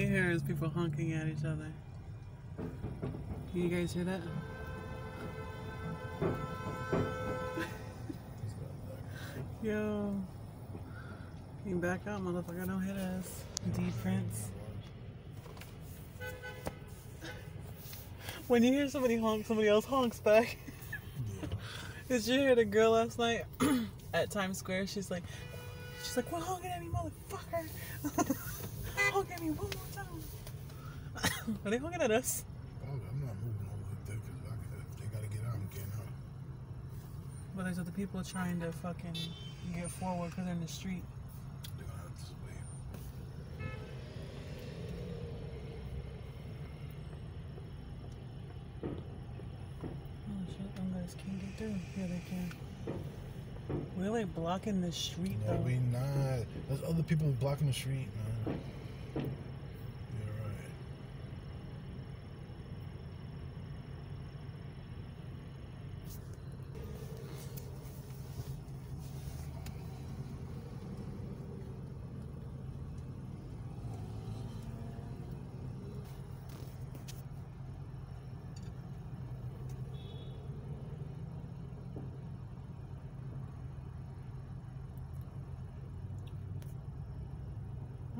you hear is people honking at each other. Can you guys hear that? Yo. You back up, motherfucker. Don't hit us. D Prince. When you hear somebody honk, somebody else honks back. Did you hear the girl last night at Times Square? She's like, "What honking at me, motherfucker? Honk at me one more time." Are they honking at us? Oh, I'm not moving over there because if they gotta get out, I'm getting out. But there's other people trying to fucking get forward because they're in the street. They're gonna have to wait. Oh shit, them guys can't get through. Yeah, they can. We're like blocking the street though. No, we not. There's other people blocking the street, man. You're right.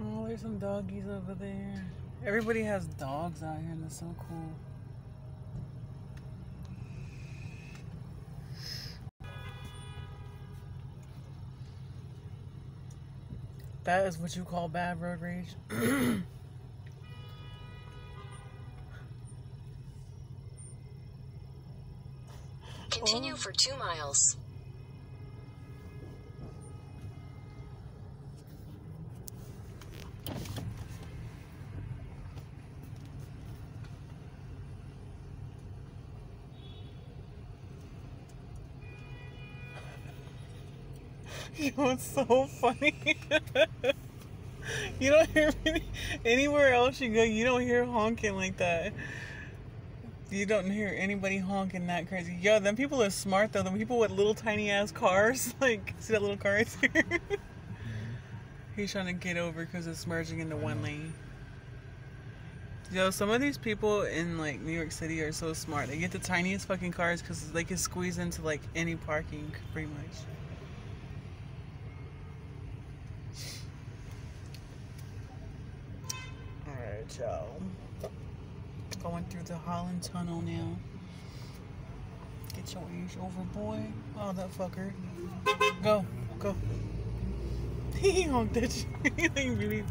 Oh, there's some doggies over there. Everybody has dogs out here and it's so cool. That is what you call bad road rage. Continue for 2 miles. Yo, it's so funny. You don't hear anywhere else you go, you don't hear honking like that. You don't hear anybody honking that crazy. Yo, them people are smart though. Them people with little tiny ass cars. Like, see that little car right there? He's trying to get over because it's merging into one lane. Yo, some of these people in like New York City are so smart. They get the tiniest fucking cars because they can squeeze into like any parking pretty much. Alright, y'all. Going through the Holland Tunnel now. Get your age over, boy. Oh, that fucker. Go. He honked at you.